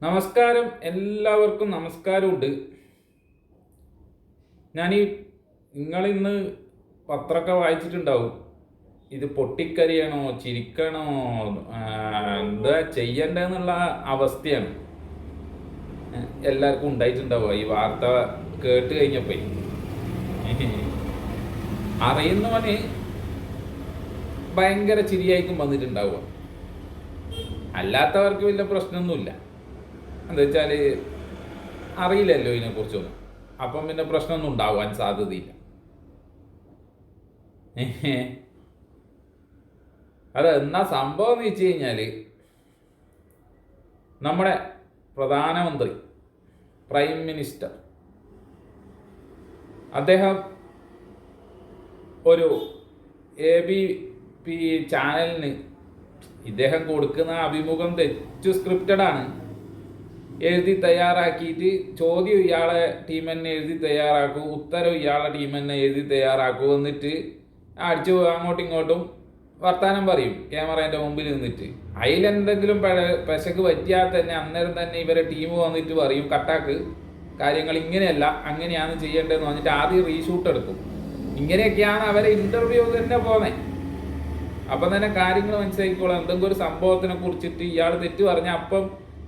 നമസ്കാരം, എല്ലാവർക്കും നമസ്കാരമുണ്ട്. നിങ്ങളിന്ന് പത്രമൊക്കെ വായിച്ചിട്ടുണ്ടാവും. ഇത് പൊട്ടിക്കരിയണോ ചിരിക്കണോ എന്താ ചെയ്യണ്ടെന്നുള്ള അവസ്ഥയാണ് എല്ലാവർക്കും ഉണ്ടായിട്ടുണ്ടാവുക ഈ വാർത്ത കേട്ട് കഴിഞ്ഞപ്പോൾ. അറിയുന്നവന് ഭയങ്കര ചിരിയായിരിക്കും വന്നിട്ടുണ്ടാവുക, അല്ലാത്തവർക്ക് വലിയ പ്രശ്നമൊന്നുമില്ല. എന്താ വെച്ചാൽ അറിയില്ലല്ലോ ഇതിനെക്കുറിച്ചൊന്നും, അപ്പം പിന്നെ പ്രശ്നമൊന്നും ഉണ്ടാവാൻ സാധ്യതയില്ല. അത് എന്നാ സംഭവം എന്ന് വെച്ച് കഴിഞ്ഞാൽ, നമ്മുടെ പ്രധാനമന്ത്രി പ്രൈം മിനിസ്റ്റർ അദ്ദേഹം ഒരു ABP ചാനലിന് ഇദ്ദേഹം കൊടുക്കുന്ന അഭിമുഖം തെറ്റു സ്ക്രിപ്റ്റഡാണ്. എഴുതി തയ്യാറാക്കിയിട്ട് ചോദ്യം ഇയാളെ ടീം തന്നെ എഴുതി തയ്യാറാക്കൂ, ഉത്തരം ഇയാളെ ടീം തന്നെ എഴുതി തയ്യാറാക്കൂ, എന്നിട്ട് അടിച്ചു അങ്ങോട്ടും ഇങ്ങോട്ടും വർത്താനം പറയും ക്യാമറേൻ്റെ മുമ്പിൽ നിന്നിട്ട്. അതിലെന്തെങ്കിലും പെശക്ക് പറ്റിയാൽ തന്നെ അന്നേരം തന്നെ ഇവരെ ടീം വന്നിട്ട് പറയും കട്ടാക്ക്, കാര്യങ്ങൾ ഇങ്ങനെയല്ല അങ്ങനെയാണ് ചെയ്യേണ്ടതെന്ന് പറഞ്ഞിട്ട് ആദ്യം റീഷൂട്ട് എടുക്കും. ഇങ്ങനെയൊക്കെയാണ് അവരെ ഇൻ്റർവ്യൂ തന്നെ പോകുന്നത്. അപ്പം തന്നെ കാര്യങ്ങൾ മനസ്സിലാക്കിക്കോളാം. എന്തെങ്കിലും ഒരു സംഭവത്തിനെ കുറിച്ചിട്ട് ഇയാൾ തെറ്റ് പറഞ്ഞാൽ അപ്പം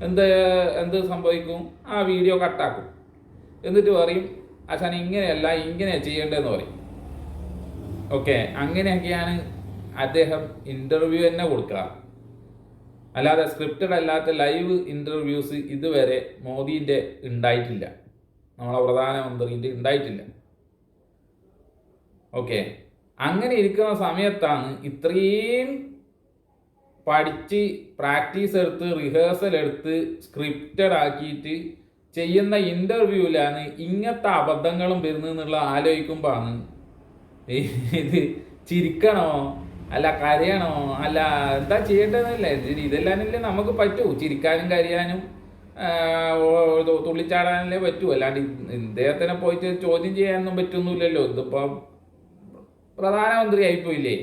എന്ത് സംഭവിക്കും, ആ വീഡിയോ കട്ടാക്കും. എന്നിട്ട് പറയും അച്ഛൻ ഇങ്ങനെയല്ല ഇങ്ങനെയാണ് ചെയ്യേണ്ടതെന്ന് പറയും. ഓക്കെ, അങ്ങനെയൊക്കെയാണ് അദ്ദേഹം ഇൻ്റർവ്യൂ തന്നെ കൊടുക്കുക. അല്ലാതെ സ്ക്രിപ്റ്റഡ് അല്ലാത്ത ലൈവ് ഇൻ്റർവ്യൂസ് ഇതുവരെ മോദീൻ്റെ ഉണ്ടായിട്ടില്ല, നമ്മളെ പ്രധാനമന്ത്രിൻ്റെ ഉണ്ടായിട്ടില്ല. ഓക്കെ, അങ്ങനെ ഇരിക്കുന്ന സമയത്താണ് ഇത്രയും പഠിച്ച് പ്രാക്ടീസ് എടുത്ത് റിഹേഴ്സൽ എടുത്ത് സ്ക്രിപ്റ്റഡ് ആക്കിയിട്ട് ചെയ്യുന്ന ഇൻ്റർവ്യൂവിലാണ് ഇങ്ങനത്തെ അബദ്ധങ്ങളും വരുന്നതെന്നുള്ള ആലോചിക്കുമ്പോഴാണ് ഇത് ചിരിക്കണോ അല്ല കരയണോ അല്ല എന്താ ചെയ്യേണ്ടതെന്നല്ലേ. ഇതെല്ലാനല്ലേ നമുക്ക് പറ്റൂ, ചിരിക്കാനും കരയാനും തുള്ളിച്ചാടാനല്ലേ പറ്റൂ. അല്ലാണ്ട് ഇദ്ദേഹത്തിനെ പോയിട്ട് ചോദ്യം ചെയ്യാനൊന്നും പറ്റൊന്നുമില്ലല്ലോ. ഇതിപ്പോൾ പ്രധാനമന്ത്രി ആയിപ്പോയില്ലേ,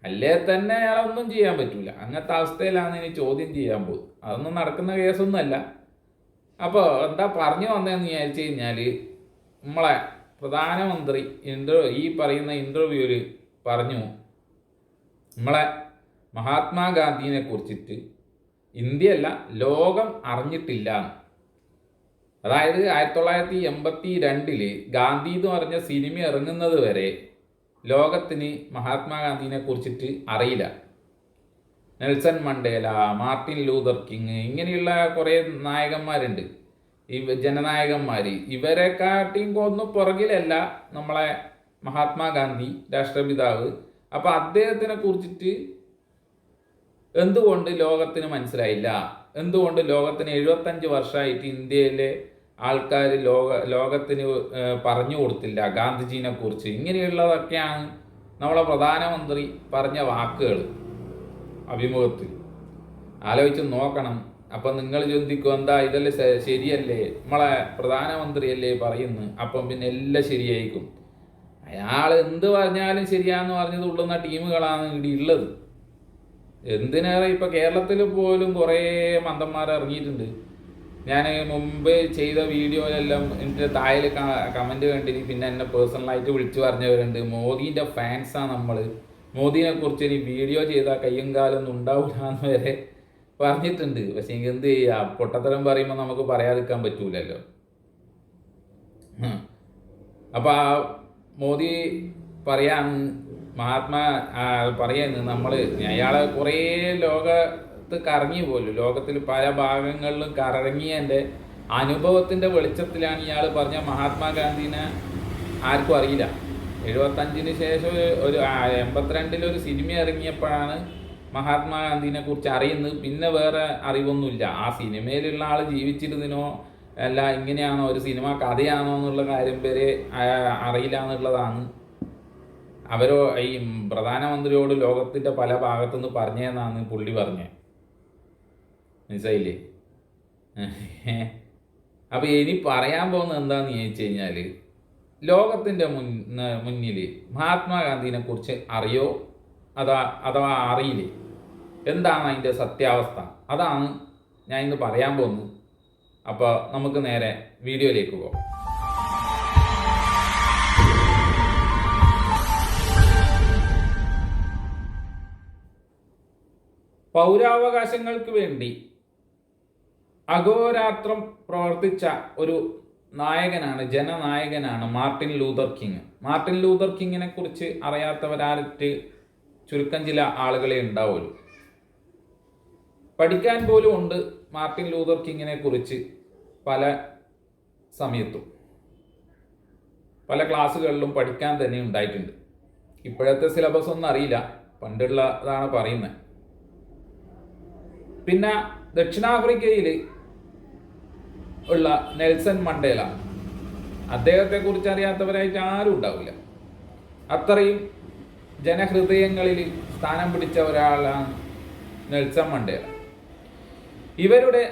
അല്ലേ തന്നെ അയാളൊന്നും ചെയ്യാൻ പറ്റില്ല. അങ്ങനത്തെ അവസ്ഥയിലാണ് ഇനി ചോദ്യം ചെയ്യാൻ പോകും. അതൊന്നും നടക്കുന്ന കേസൊന്നുമല്ല. അപ്പോൾ എന്താ പറഞ്ഞു വന്നതെന്ന് വിചാരിച്ചു കഴിഞ്ഞാൽ, നമ്മളെ പ്രധാനമന്ത്രി ഈ പറയുന്ന ഇൻ്റർവ്യൂവിൽ പറഞ്ഞു നമ്മളെ മഹാത്മാഗാന്ധിനെ കുറിച്ചിട്ട് ഇന്ത്യയല്ല ലോകം അറിഞ്ഞിട്ടില്ല. അതായത് 1982 ഗാന്ധി എന്ന് പറഞ്ഞ സിനിമ ഇറങ്ങുന്നത് വരെ ലോകത്തിന് മഹാത്മാഗാന്ധിനെ കുറിച്ചിട്ട് അറിയില്ല. Nelson Mandela, Martin Luther king, ഇങ്ങനെയുള്ള കുറേ നായകന്മാരുണ്ട്, ഈ ജനനായകന്മാർ. ഇവരെക്കാട്ടിയും ഒന്നും പുറകിലല്ല നമ്മളെ മഹാത്മാഗാന്ധി രാഷ്ട്രപിതാവ്. അപ്പം അദ്ദേഹത്തിനെ കുറിച്ചിട്ട് എന്തുകൊണ്ട് ലോകത്തിന് മനസ്സിലായില്ല? എന്തുകൊണ്ട് ലോകത്തിന് 75 വർഷമായിട്ട് ഇന്ത്യയിലെ ആൾക്കാർ ലോകത്തിന് പറഞ്ഞു കൊടുത്തില്ല ഗാന്ധിജീനെ കുറിച്ച്? ഇങ്ങനെയുള്ളതൊക്കെയാണ് നമ്മളെ പ്രധാനമന്ത്രി പറഞ്ഞ വാക്കുകൾ അഭിമുഖത്തിൽ. ആലോചിച്ച് നോക്കണം. അപ്പം നിങ്ങൾ ചിന്തിക്കും എന്താ ഇതല്ലേ ശരിയല്ലേ, നമ്മളെ പ്രധാനമന്ത്രിയല്ലേ പറയുന്നു, അപ്പം പിന്നെ എല്ലാം ശരിയായിരിക്കും. അയാൾ എന്ത് പറഞ്ഞാലും ശരിയാന്ന് പറഞ്ഞത് ഉള്ളുന്ന ടീമുകളാണ് ഇവിടെ ഉള്ളത്. എന്തിനേറെ ഇപ്പം കേരളത്തിൽ പോലും കുറേ മന്ദന്മാർ ഇറങ്ങിയിട്ടുണ്ട്. ഞാൻ മുമ്പ് ചെയ്ത വീഡിയോയിലെല്ലാം എൻ്റെ താഴെ കമൻറ്റ് കണ്ടിന്. പിന്നെ എന്നെ പേഴ്സണലായിട്ട് വിളിച്ചു പറഞ്ഞവരുണ്ട്, മോദീൻ്റെ ഫാൻസാണ് നമ്മൾ, മോദീനെ കുറിച്ച് ഇനി വീഡിയോ ചെയ്താൽ കയ്യും കാലൊന്നും ഉണ്ടാവില്ല എന്ന് വരെ പറഞ്ഞിട്ടുണ്ട്. പക്ഷെ എനിക്ക് എന്ത് ചെയ്യുക, പൊട്ടത്തരം പറയുമ്പോൾ നമുക്ക് പറയാതിരിക്കാൻ പറ്റൂലല്ലോ. അപ്പം ആ മോദി പറയാന്ന് പറയാന്ന് നമ്മൾ അയാളെ കുറേ ലോകത്ത് കറങ്ങി പോലും, ലോകത്തിൽ പല ഭാഗങ്ങളിലും കറങ്ങിയതിൻ്റെ അനുഭവത്തിൻ്റെ വെളിച്ചത്തിലാണ് ഇയാൾ പറഞ്ഞ മഹാത്മാഗാന്ധിനെ ആർക്കും അറിയില്ല. 75 ശേഷം ഒരു 82 ഒരു സിനിമ ഇറങ്ങിയപ്പോഴാണ് മഹാത്മാഗാന്ധിനെ കുറിച്ച് അറിയുന്നത്. പിന്നെ വേറെ അറിവൊന്നുമില്ല. ആ സിനിമയിലുള്ള ആൾ ജീവിച്ചിരുന്നതിനോ അല്ല ഇങ്ങനെയാണോ ഒരു സിനിമ കഥയാണോ എന്നുള്ള കാര്യം വരെ അറിയില്ല എന്നുള്ളതാണ് അവരോ ഈ പ്രധാനമന്ത്രിയോട് ലോകത്തിൻ്റെ പല ഭാഗത്തുനിന്ന് പറഞ്ഞതെന്നാണ് പുള്ളി പറഞ്ഞത്. മനസ്സിലായില്ലേ? അപ്പോൾ ഇനി പറയാൻ പോകുന്നത് എന്താണെന്ന് ചോദിച്ചു കഴിഞ്ഞാൽ, ലോകത്തിൻ്റെ മുന്നിൽ മഹാത്മാഗാന്ധിനെ കുറിച്ച് അറിയോ അഥവാ അറിയില്ലേ, എന്താണ് അതിൻ്റെ സത്യാവസ്ഥ? അതാണ് ഞാൻ ഇന്ന് പറയാൻ പോകുന്നത്. അപ്പോൾ നമുക്ക് നേരെ വീഡിയോയിലേക്ക് പോകാം. പൗരാവകാശങ്ങൾക്ക് വേണ്ടി അഹോരാത്രം പ്രവർത്തിച്ച ഒരു നായകനാണ്, ജനനായകനാണ് Martin Luther King. Martin Luther കിങ്ങിനെ കുറിച്ച് അറിയാത്തവരായിട്ട് ചുരുക്കം ചില ആളുകളെ ഉണ്ടാവുള്ളൂ. പഠിക്കാൻ പോലും ഉണ്ട് മാർട്ടിൻ ലൂതർ കിങ്ങിനെ കുറിച്ച് പല സമയത്തും പല ക്ലാസ്സുകളിലും പഠിക്കാൻ തന്നെ ഉണ്ടായിട്ടുണ്ട്. ഇപ്പോഴത്തെ സിലബസ് ഒന്നും അറിയില്ല, പണ്ടുള്ളതാണ് പറയുന്നത്. പിന്നെ ദക്ഷിണാഫ്രിക്കയിൽ ഉള്ള നെൽസൺ മണ്ടേല, അദ്ദേഹത്തെ കുറിച്ച് അറിയാത്തവരായിട്ട് ആരും ഉണ്ടാവില്ല. അത്രയും ജനഹൃദയങ്ങളിൽ സ്ഥാനം പിടിച്ച ഒരാളാണ് നെൽസൺ മണ്ടേല. ഇവരുടെ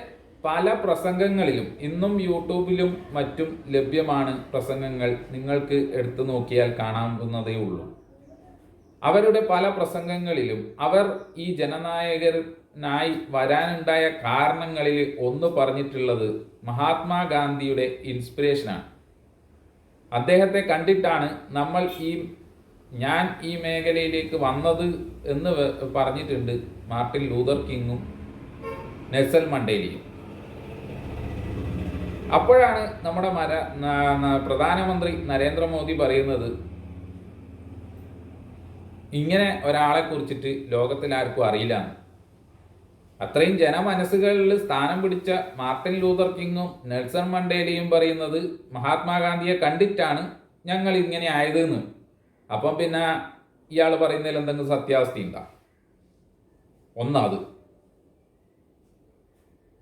പല പ്രസംഗങ്ങളിലും ഇന്നും യൂട്യൂബിലും മറ്റും ലഭ്യമാണ് പ്രസംഗങ്ങൾ. നിങ്ങൾക്ക് എടുത്തു നോക്കിയാൽ കാണാവുന്നതേ ഉള്ളൂ. അവരുടെ പല പ്രസംഗങ്ങളിലും അവർ ഈ ജനനായകനായി വരാനുണ്ടായ കാരണങ്ങളിൽ ഒന്ന് പറഞ്ഞിട്ടുള്ളത് മഹാത്മാഗാന്ധിയുടെ ഇൻസ്പിറേഷനാണ്. അദ്ദേഹത്തെ കണ്ടിട്ടാണ് ഞാൻ ഈ മേഖലയിലേക്ക് വന്നത് എന്ന് പറഞ്ഞിട്ടുണ്ട് മാർട്ടിൻ ലൂതർ കിങ്ങും നെൽസൺ മണ്ടേലയും. അപ്പോഴാണ് നമ്മുടെ പ്രധാനമന്ത്രി നരേന്ദ്രമോദി പറയുന്നത്, ഇങ്ങനെ ഒരാളെ കുറിച്ചിട്ട് ലോകത്തിൽ ആർക്കും അറിയില്ല. അത്രയും ജനമനസ്സുകളിൽ സ്ഥാനം പിടിച്ച മാർട്ടിൻ ലൂതർ കിങ്ങും നെൽസൺ മണ്ടേലയും പറയുന്നത് മഹാത്മാഗാന്ധിയെ കണ്ടിട്ടാണ് ഞങ്ങൾ ഇങ്ങനെ ആയതെന്ന്. അപ്പം പിന്നെ ഇയാൾ പറയുന്നതിൽ എന്തെങ്കിലും സത്യാവസ്ഥയുണ്ടാ? ഒന്നത്.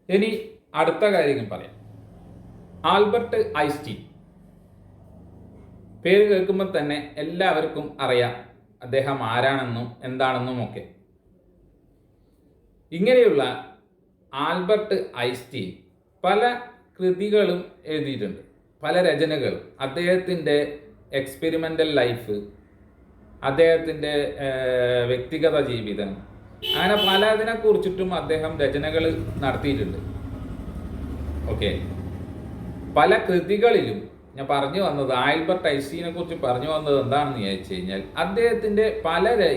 ഇനി അടുത്ത കാര്യങ്ങൾ പറയാം. ആൽബർട്ട് ഐൻസ്റ്റീൻ പേര് കേൾക്കുമ്പോൾ തന്നെ എല്ലാവർക്കും അറിയാം അദ്ദേഹം ആരാണെന്നും എന്താണെന്നും ഒക്കെ. ഇങ്ങനെയുള്ള ആൽബർട്ട് ഐൻസ്റ്റീൻ പല കൃതികളും എഴുതിയിട്ടുണ്ട്, പല രചനകളും. അദ്ദേഹത്തിൻ്റെ എക്സ്പെരിമെൻ്റൽ ലൈഫ്, അദ്ദേഹത്തിൻ്റെ വ്യക്തിഗത ജീവിതം, അങ്ങനെ പലതിനെ കുറിച്ചിട്ടും അദ്ദേഹം രചനകൾ നടത്തിയിട്ടുണ്ട്. ഓക്കെ, പല കൃതികളിലും ഞാൻ പറഞ്ഞു വന്നത്, ആൽബർട്ട് ഐൻസ്റ്റീനെ കുറിച്ച് പറഞ്ഞു വന്നത് എന്താണെന്ന് ചോദിച്ചു കഴിഞ്ഞാൽ, അദ്ദേഹത്തിൻ്റെ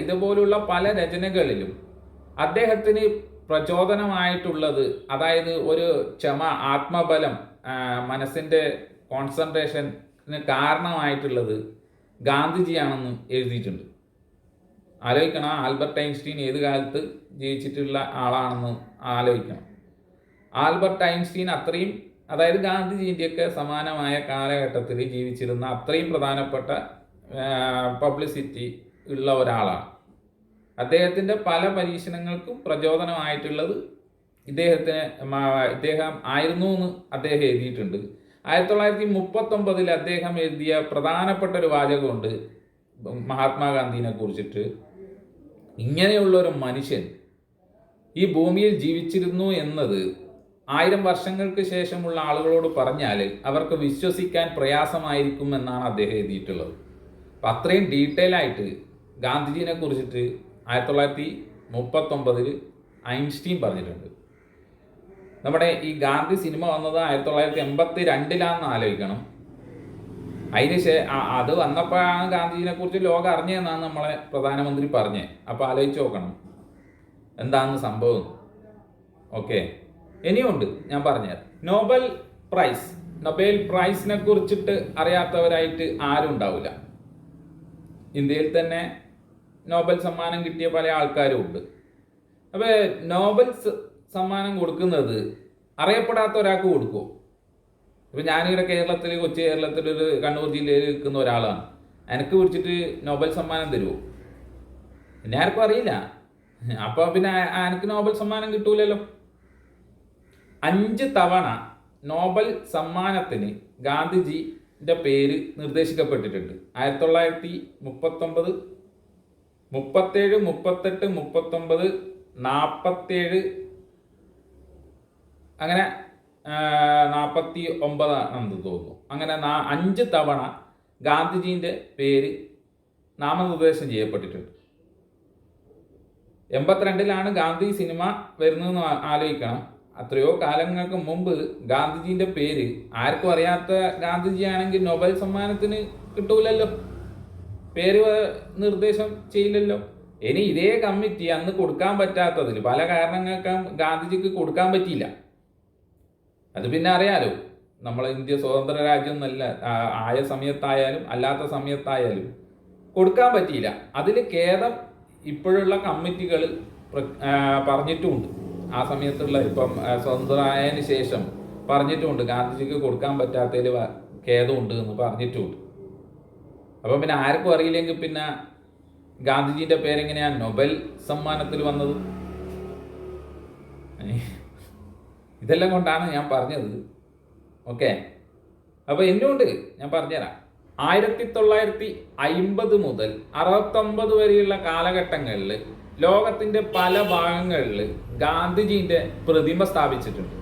ഇതുപോലുള്ള പല രചനകളിലും അദ്ദേഹത്തിന് പ്രചോദനമായിട്ടുള്ളത്, അതായത് ഒരു ആത്മബലം, മനസ്സിൻ്റെ കോൺസെൻട്രേഷന് കാരണമായിട്ടുള്ളത് ഗാന്ധിജിയാണെന്ന് എഴുതിയിട്ടുണ്ട്. ആലോചിക്കണം, ആൽബർട്ട് ഐൻസ്റ്റീൻ ഏത് കാലത്ത് ജീവിച്ചിട്ടുള്ള ആളാണെന്ന് ആലോചിക്കണം. ആൽബർട്ട് ഐൻസ്റ്റീൻ അത്രയും, അതായത് ഗാന്ധിജിൻ്റെയൊക്കെ സമാനമായ കാലഘട്ടത്തിൽ ജീവിച്ചിരുന്ന അത്രയും പ്രധാനപ്പെട്ട പബ്ലിസിറ്റി ഉള്ള ഒരാളാണ്. അദ്ദേഹത്തിൻ്റെ പല പരീക്ഷണങ്ങൾക്കും പ്രചോദനമായിട്ടുള്ളത് ഇദ്ദേഹം ആയിരുന്നു എന്ന് അദ്ദേഹം എഴുതിയിട്ടുണ്ട്. 1939 അദ്ദേഹം എഴുതിയ പ്രധാനപ്പെട്ട ഒരു വാചകമുണ്ട് മഹാത്മാഗാന്ധിനെ കുറിച്ചിട്ട്. ഇങ്ങനെയുള്ളൊരു മനുഷ്യൻ ഈ ഭൂമിയിൽ ജീവിച്ചിരുന്നു എന്നത് 1000 വർഷങ്ങൾക്ക് ശേഷമുള്ള ആളുകളോട് പറഞ്ഞാൽ അവർക്ക് വിശ്വസിക്കാൻ പ്രയാസമായിരിക്കും എന്നാണ് അദ്ദേഹം എഴുതിയിട്ടുള്ളത്. അപ്പം അത്രയും ഡീറ്റെയിൽ ആയിട്ട് ഗാന്ധിജിനെ കുറിച്ചിട്ട് 1939 ഐൻസ്റ്റീൻ പറഞ്ഞിട്ടുണ്ട്. നമ്മുടെ ഈ ഗാന്ധി സിനിമ വന്നത് 1982 ആലോചിക്കണം. അത് വന്നപ്പോഴാണ് ഗാന്ധിജിനെ കുറിച്ച് ലോകം അറിഞ്ഞതെന്നാണ് നമ്മളെ പ്രധാനമന്ത്രി പറഞ്ഞത്. അപ്പോൾ ആലോചിച്ച് നോക്കണം എന്താണെന്ന് സംഭവം. ഓക്കെ, ഇനിയുണ്ട്, ഞാൻ പറഞ്ഞുതരാം. നൊബേൽ പ്രൈസിനെ കുറിച്ചിട്ട് അറിയാത്തവരായിട്ട് ആരും ഉണ്ടാവില്ല. ഇന്ത്യയിൽ തന്നെ നോബൽ സമ്മാനം കിട്ടിയ പല ആൾക്കാരും ഉണ്ട്. അപ്പോൾ നോബൽ സമ്മാനം കൊടുക്കുന്നത് അറിയപ്പെടാത്ത ഒരാൾക്ക് കൊടുക്കുമോ? ഇപ്പം ഞാനിവിടെ കൊച്ചി കേരളത്തിലൊരു കണ്ണൂർ ജില്ലയിൽ നിൽക്കുന്ന ഒരാളാണ്. എനിക്ക് വിളിച്ചിട്ട് നോബൽ സമ്മാനം തരുമോ? പിന്നെ ആർക്കും അറിയില്ല. അപ്പോൾ പിന്നെ എനിക്ക് നോബൽ സമ്മാനം കിട്ടൂലല്ലോ. 5 തവണ നോബൽ സമ്മാനത്തിന് ഗാന്ധിജിയുടെ പേര് നിർദ്ദേശിക്കപ്പെട്ടിട്ടുണ്ട്. 1939, 37, 38, 39, 47, അങ്ങനെ 49 ആണെന്ന് തോന്നുന്നു. അങ്ങനെ 5 തവണ ഗാന്ധിജീൻ്റെ പേര് നാമനിർദ്ദേശം ചെയ്യപ്പെട്ടിട്ടുണ്ട്. 82 ഗാന്ധി സിനിമ വരുന്നതെന്ന് ആലോചിക്കണം. എത്രയോ കാലങ്ങൾക്ക് മുമ്പ് ഗാന്ധിജീൻ്റെ പേര് ആർക്കും അറിയാത്ത ഗാന്ധിജി ആണെങ്കിൽ നൊബേൽ സമ്മാനത്തിന് കിട്ടൂലല്ലോ, പേര് നിർദ്ദേശം ചെയ്യില്ലല്ലോ. ഇനി ഇതേ കമ്മിറ്റി അന്ന് കൊടുക്കാൻ പറ്റാത്തതിൽ പല കാരണങ്ങൾക്കും ഗാന്ധിജിക്ക് കൊടുക്കാൻ പറ്റിയില്ല. അത് പിന്നെ അറിയാലോ, നമ്മളെ ഇന്ത്യ സ്വതന്ത്ര രാജ്യം എന്നല്ല, ആയ സമയത്തായാലും അല്ലാത്ത സമയത്തായാലും കൊടുക്കാൻ പറ്റിയില്ല. അതിൽ ഖേദം ഇപ്പോഴുള്ള കമ്മിറ്റികൾ പറഞ്ഞിട്ടുമുണ്ട്. ആ സമയത്തുള്ള ഇപ്പം സ്വതന്ത്രമായതിന് ശേഷം പറഞ്ഞിട്ടുമുണ്ട് ഗാന്ധിജിക്ക് കൊടുക്കാൻ പറ്റാത്തതിൽ ഖേദമുണ്ട് എന്ന് പറഞ്ഞിട്ടുമുണ്ട്. അപ്പം പിന്നെ ആർക്കും അറിയില്ലെങ്കിൽ പിന്നെ ഗാന്ധിജീൻ്റെ പേരെങ്ങനെയാണ് നൊബേൽ സമ്മാനത്തിൽ വന്നത്? ഇതെല്ലാം കൊണ്ടാണ് ഞാൻ പറഞ്ഞത്. ഓക്കെ, അപ്പോൾ എന്തുകൊണ്ട് ഞാൻ പറഞ്ഞുതരാം. 1950 മുതൽ 69 വരെയുള്ള കാലഘട്ടങ്ങളിൽ ലോകത്തിൻ്റെ പല ഭാഗങ്ങളിൽ ഗാന്ധിജീൻ്റെ പ്രതിമ സ്ഥാപിച്ചിട്ടുണ്ട്.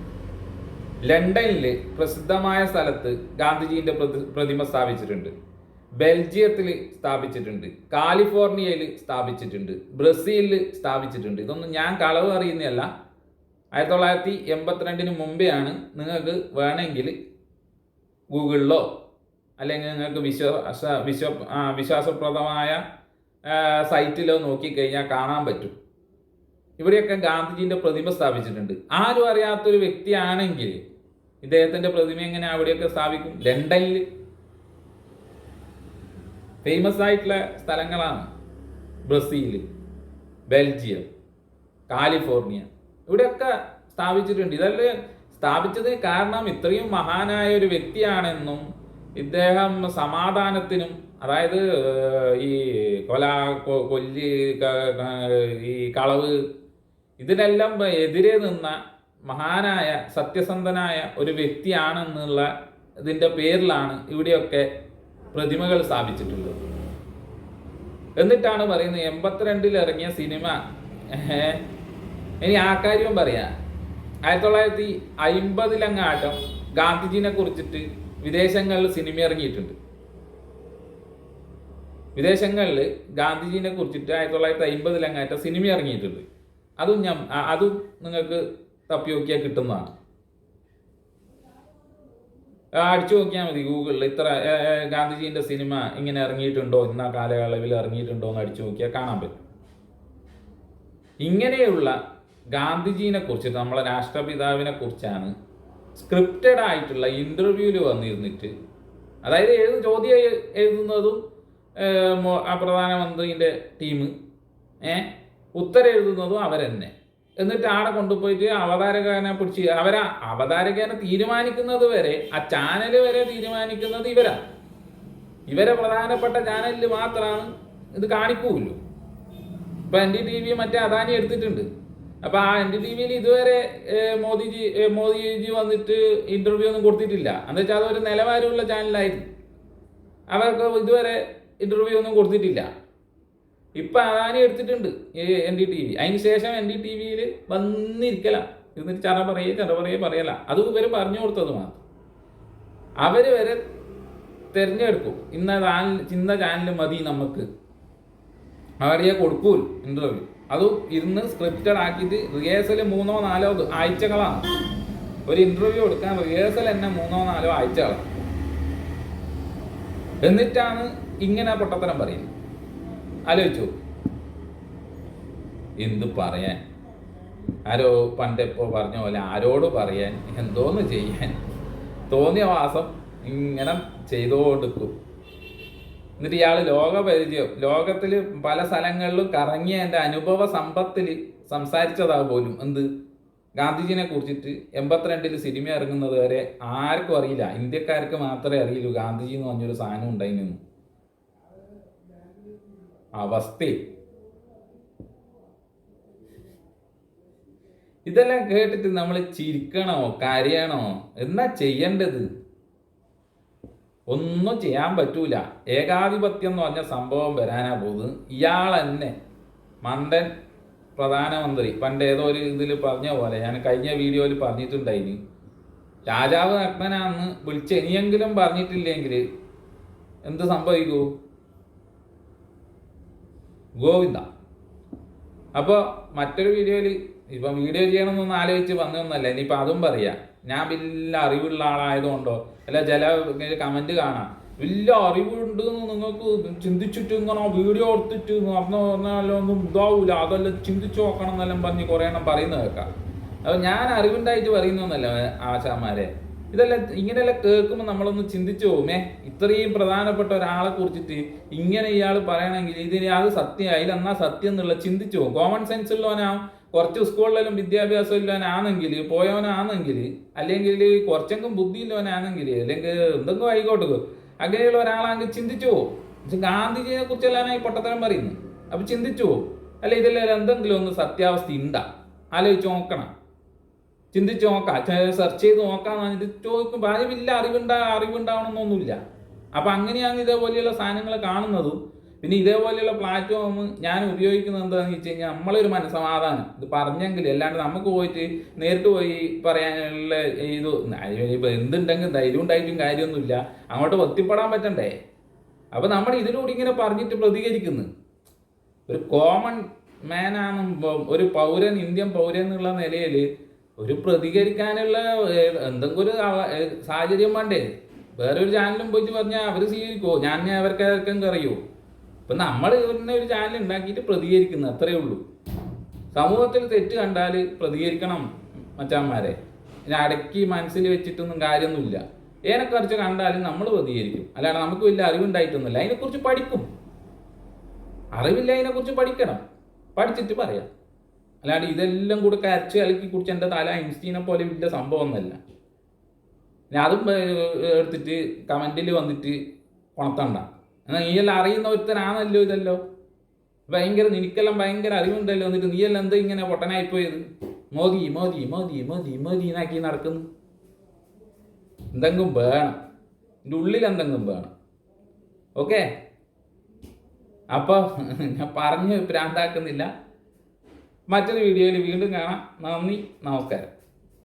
ലണ്ടനിൽ പ്രസിദ്ധമായ സ്ഥലത്ത് ഗാന്ധിജീൻ്റെ പ്രതിമ സ്ഥാപിച്ചിട്ടുണ്ട്. ബെൽജിയത്തിൽ സ്ഥാപിച്ചിട്ടുണ്ട്. കാലിഫോർണിയയിൽ സ്ഥാപിച്ചിട്ടുണ്ട്. ബ്രസീലിൽ സ്ഥാപിച്ചിട്ടുണ്ട്. ഇതൊന്നും ഞാൻ കളവ് അറിയുന്നതല്ല. 1982 മുമ്പെയാണ്. നിങ്ങൾക്ക് വേണമെങ്കിൽ ഗൂഗിളിലോ അല്ലെങ്കിൽ നിങ്ങൾക്ക് വിശ്വാസപ്രദമായ സൈറ്റിലോ നോക്കിക്കഴിഞ്ഞാൽ കാണാൻ പറ്റും. ഇവിടെയൊക്കെ ഗാന്ധിജീൻ്റെ പ്രതിമ സ്ഥാപിച്ചിട്ടുണ്ട്. ആരും അറിയാത്തൊരു വ്യക്തിയാണെങ്കിൽ ഇദ്ദേഹത്തിൻ്റെ പ്രതിമ എങ്ങനെ അവിടെയൊക്കെ സ്ഥാപിക്കും? ലണ്ടനിൽ ഫേമസ് ആയിട്ടുള്ള സ്ഥലങ്ങളാണ്. ബ്രസീൽ, ബെൽജിയം, കാലിഫോർണിയ, ഇവിടെയൊക്കെ സ്ഥാപിച്ചിട്ടുണ്ട്. ഇതെല്ലാം സ്ഥാപിച്ചത് കാരണം ഇത്രയും മഹാനായ ഒരു വ്യക്തിയാണെന്നും ഇദ്ദേഹം സമാധാനത്തിനും, അതായത് ഈ കൊല്ല്, ഈ കളവ്, ഇതിനെല്ലാം എതിരെ നിന്ന മഹാനായ സത്യസന്ധനായ ഒരു വ്യക്തിയാണെന്നുള്ള ഇതിൻ്റെ പേരിലാണ് ഇവിടെയൊക്കെ പ്രതിമകൾ സ്ഥാപിച്ചിട്ടുള്ളത്. എന്നിട്ടാണ് പറയുന്നത് 82 ഇറങ്ങിയ സിനിമ. ഇനി ആ കാര്യം പറയാം. 1950 ഗാന്ധിജിനെ കുറിച്ചിട്ട് വിദേശങ്ങളിൽ സിനിമ ഇറങ്ങിയിട്ടുണ്ട്. വിദേശങ്ങളിൽ ഗാന്ധിജിനെ കുറിച്ചിട്ട് 1950 സിനിമ ഇറങ്ങിയിട്ടുണ്ട്. അതും നിങ്ങൾക്ക് തപ്പി നോക്കിയാൽ കിട്ടുന്നതാണ്. അടിച്ചു നോക്കിയാൽ മതി ഗൂഗിളിൽ. ഇത്ര ഗാന്ധിജീൻ്റെ സിനിമ ഇങ്ങനെ ഇറങ്ങിയിട്ടുണ്ടോ, ഇന്ന കാലയളവിൽ ഇറങ്ങിയിട്ടുണ്ടോ എന്ന് അടിച്ചു നോക്കിയാൽ കാണാൻ പറ്റും. ഇങ്ങനെയുള്ള ഗാന്ധിജീനെ കുറിച്ചിട്ട്, നമ്മളെ രാഷ്ട്രപിതാവിനെ കുറിച്ചാണ് സ്ക്രിപ്റ്റഡ് ആയിട്ടുള്ള ഇൻ്റർവ്യൂവിൽ വന്നിരുന്നിട്ട്, അതായത് ചോദ്യം എഴുതുന്നതും പ്രധാനമന്ത്രിൻ്റെ ടീം, ഉത്തരം എഴുതുന്നതും അവരെന്നെ. എന്നിട്ട് ആടെ കൊണ്ടുപോയിട്ട് അവതാരകനെ പിടിച്ച് അവതാരകനെ തീരുമാനിക്കുന്നത് വരെ, ആ ചാനൽ വരെ തീരുമാനിക്കുന്നത് ഇവരാണ്. ഇവരെ പ്രധാനപ്പെട്ട ചാനലിൽ മാത്രമാണ് ഇത് കാണിക്കൂല്ലോ. ഇപ്പം NDTV മറ്റേ അദാനി എടുത്തിട്ടുണ്ട്. അപ്പം ആ NDTVയിൽ ഇതുവരെ മോദിജി വന്നിട്ട് ഇൻ്റർവ്യൂ ഒന്നും കൊടുത്തിട്ടില്ല. എന്ന് വെച്ചാൽ അതൊരു നിലവാരമുള്ള ചാനലായിരുന്നു. അവർക്ക് ഇതുവരെ ഇൻ്റർവ്യൂ ഒന്നും കൊടുത്തിട്ടില്ല. ഇപ്പം അദാനി എടുത്തിട്ടുണ്ട് NDTV. അതിന് ശേഷം NDTVയിൽ വന്നിരിക്കലാണ്. എന്നിട്ട് ചറ പറയല. അത് ഇവർ പറഞ്ഞു കൊടുത്തത് മാത്രം. അവർ വരെ തിരഞ്ഞെടുക്കും. ഇന്ന ചാനൽ മതി നമുക്ക്, അവരെ കൊടുക്കൂൽ ഇൻ്റർവ്യൂ. അതും ഇരുന്ന് സ്ക്രിപ്റ്റഡ് ആക്കിയിട്ട് റിഹേഴ്സൽ 3-4 ആഴ്ചകളാണ്. ഒരു ഇൻ്റർവ്യൂ എടുക്കാൻ റിഹേഴ്സൽ തന്നെ 3-4 ആഴ്ചകളാണ്. എന്നിട്ടാണ് ഇങ്ങനെ പൊട്ടത്തരം പറയുന്നത്. ആലോചിച്ചു, എന്ത് പറയാൻ? ആരോ പണ്ടെപ്പോ പറഞ്ഞ പോലെ ആരോട് പറയാൻ, എന്തോന്ന് ചെയ്യാൻ, തോന്നിയ വാസം ഇങ്ങനെ ചെയ്തുകൊണ്ടിരിക്കും. എന്നിട്ട് ഇയാൾ ലോകപരിചയം, ലോകത്തിൽ പല സ്ഥലങ്ങളിലും കറങ്ങിയ എൻ്റെ അനുഭവ സമ്പത്തിൽ സംസാരിച്ചതാ പോലും. എന്ത് ഗാന്ധിജിനെ കുറിച്ചിട്ട് 82 സിനിമ ഇറങ്ങുന്നത് വരെ ആർക്കും അറിയില്ല. ഇന്ത്യക്കാർക്ക് മാത്രമേ അറിയുള്ളൂ ഗാന്ധിജി എന്ന് പറഞ്ഞൊരു സാധനം ഉണ്ടായിരുന്നു. അവസ്ഥ ഇതെല്ലാം കേട്ടിട്ട് നമ്മൾ ചിരിക്കണോ കരയണോ? എന്നാ ചെയ്യേണ്ടത്? ഒന്നും ചെയ്യാൻ പറ്റൂല. ഏകാധിപത്യം എന്ന് പറഞ്ഞ സംഭവം വരാനാ പോകുന്നത്. ഇയാൾ തന്നെ മണ്ടൻ പ്രധാനമന്ത്രി. പണ്ട് ഏതോ ഒരു ഇതിൽ പറഞ്ഞ പോലെ, ഞാൻ കഴിഞ്ഞ വീഡിയോയിൽ പറഞ്ഞിട്ടുണ്ടായിന്, രാജാവ് നഗ്നനാന്ന് വിളിച്ച് ഇനിയെങ്കിലും പറഞ്ഞിട്ടില്ലെങ്കിൽ എന്ത് സംഭവിക്കൂ? ഗോവിന്ദ. അപ്പോൾ മറ്റൊരു വീഡിയോയിൽ ഇപ്പം വീഡിയോ ചെയ്യണമെന്നൊന്നും ആലോചിച്ച് വന്നതൊന്നല്ല. ഇനിയിപ്പോൾ അതും പറയാം, ഞാൻ വലിയ അറിവുള്ള ആളായതുകൊണ്ടോ അല്ല ചില കമൻറ്റ് കാണാം വലിയ അറിവുണ്ട് നിങ്ങൾക്ക് ചിന്തിച്ചിട്ട് ഇങ്ങനെ വീഡിയോ എടുത്തിട്ട് പറഞ്ഞാലോ ഒന്നും ഇതാവൂല, അതെല്ലാം ചിന്തിച്ച് നോക്കണം എന്നെല്ലാം പറഞ്ഞ് കുറേ എണ്ണം പറയുന്നത് കേൾക്കാം. അപ്പോൾ ഞാൻ അറിവുണ്ടായിട്ട് പറയുന്നൊന്നല്ല ആശാന്മാരെ, ഇതെല്ലാം ഇങ്ങനെയെല്ലാം കേൾക്കുമ്പോൾ നമ്മളൊന്ന് ചിന്തിച്ചു പോകുമേ. ഇത്രയും പ്രധാനപ്പെട്ട ഒരാളെ കുറിച്ചിട്ട് ഇങ്ങനെ ഇയാൾ പറയണമെങ്കിൽ ഇതിന് അത് സത്യം അതിലെന്നാ സത്യം എന്നുള്ള ചിന്തിച്ചു പോകും. കോമൺ സെൻസ് ഉള്ളവനാ, കുറച്ച് സ്കൂളിലെല്ലാം വിദ്യാഭ്യാസം ഇല്ലവനാണെങ്കിൽ പോയവനാണെങ്കിൽ, അല്ലെങ്കിൽ കുറച്ചെങ്കിലും ബുദ്ധി ഇല്ലവനാണെങ്കിൽ, അല്ലെങ്കിൽ എന്തെങ്കിലും ആയിക്കോട്ടെ അങ്ങനെയുള്ള ഒരാളാണെങ്കിൽ ചിന്തിച്ചു പോകും. ഗാന്ധിജിയെ കുറിച്ചെല്ലാം ഈ പൊട്ടത്തരം പറയുന്നു. അപ്പം ചിന്തിച്ചു പോകും, അല്ല ഇതെല്ലാം എന്തെങ്കിലും ഒന്ന് സത്യാവസ്ഥ ഉണ്ടാ ആലോചിച്ച് നോക്കണം, ചിന്തിച്ച് നോക്കാം, സെർച്ച് ചെയ്ത് നോക്കാന്ന് പറഞ്ഞിട്ട് ചോദിക്കും. ഭാര്യമില്ല അറിവുണ്ടാവണമെന്നൊന്നുമില്ല. അപ്പം അങ്ങനെയാണ് ഇതേപോലെയുള്ള സാധനങ്ങൾ കാണുന്നതും. പിന്നെ ഇതേപോലെയുള്ള പ്ലാറ്റ്ഫോം ഞാൻ ഉപയോഗിക്കുന്നത് എന്താണെന്ന് വെച്ച് കഴിഞ്ഞാൽ നമ്മളൊരു മനസ്സമാധാനം ഇത് പറഞ്ഞെങ്കിൽ, അല്ലാണ്ട് നമുക്ക് പോയിട്ട് നേരിട്ട് പോയി പറയാനുള്ള ഇത് എന്തുണ്ടെങ്കിൽ ധൈര്യം ഉണ്ടായിട്ടും കാര്യമൊന്നുമില്ല, അങ്ങോട്ട് ഒത്തിപ്പെടാൻ പറ്റണ്ടേ. അപ്പം നമ്മൾ ഇതിലൂടെ ഇങ്ങനെ പറഞ്ഞിട്ട് പ്രതികരിക്കുന്നു. ഒരു കോമൺ മാനാണ് ഒരു പൗരൻ, ഇന്ത്യൻ പൗരൻ എന്നുള്ള നിലയിൽ ഒരു പ്രതികരിക്കാനുള്ള എന്തെങ്കിലും ഒരു സാഹചര്യം വേണ്ടേ. വേറൊരു ചാനലും പോയിട്ട് പറഞ്ഞാൽ അവർ സ്വീകരിക്കുമോ? ഞാൻ അവർക്കും അറിയുമോ? ഇപ്പം നമ്മൾ ഇവരുടെ ഒരു ചാനൽ ഉണ്ടാക്കിയിട്ട് പ്രതികരിക്കുന്നു, അത്രയേ ഉള്ളൂ. സമൂഹത്തിൽ തെറ്റ് കണ്ടാൽ പ്രതികരിക്കണം മച്ചാന്മാരെ. പിന്നെ അടക്കി മനസ്സിൽ വെച്ചിട്ടൊന്നും കാര്യമൊന്നുമില്ല. ഏനെക്കുറിച്ച് കണ്ടാലും നമ്മൾ പ്രതികരിക്കും, അല്ലാണ്ട് നമുക്ക് വലിയ അറിവുണ്ടായിട്ടൊന്നുമില്ല. അതിനെക്കുറിച്ച് പഠിക്കും, അറിവില്ല അതിനെക്കുറിച്ച് പഠിക്കണം, പഠിച്ചിട്ട് പറയാം. അല്ലാണ്ട് ഇതെല്ലാം കൂടെ കരച്ച് കലക്കി കുടിച്ച് എൻ്റെ തല ഐൻസ്റ്റീനെ പോലെ വലിയ സംഭവം ഒന്നല്ല. ഞാൻ അതും എടുത്തിട്ട് കമൻറ്റിൽ വന്നിട്ട് ഉണത്തണ്ട. എന്നാൽ നീയെല്ലാം അറിയുന്ന ഒരുത്തനാണല്ലോ ഇതല്ലോ, നിനക്കെല്ലാം ഭയങ്കര അറിവുണ്ടല്ലോ, എന്നിട്ട് നീയെല്ലാം എന്താ ഇങ്ങനെ പൊട്ടനായിപ്പോയത്? മോദി മോദി മോദി മോദി മോദി എന്നാക്കി നടക്കുന്നു. എന്തെങ്കിലും വേണം, എൻ്റെ ഉള്ളിൽ എന്തെങ്കിലും വേണം. ഓക്കെ, അപ്പോൾ ഞാൻ പറഞ്ഞ് ഭ്രാന്താക്കുന്നില്ല. മറ്റൊരു വീഡിയോയിൽ വീണ്ടും കാണാം. നന്ദി, നമസ്കാരം.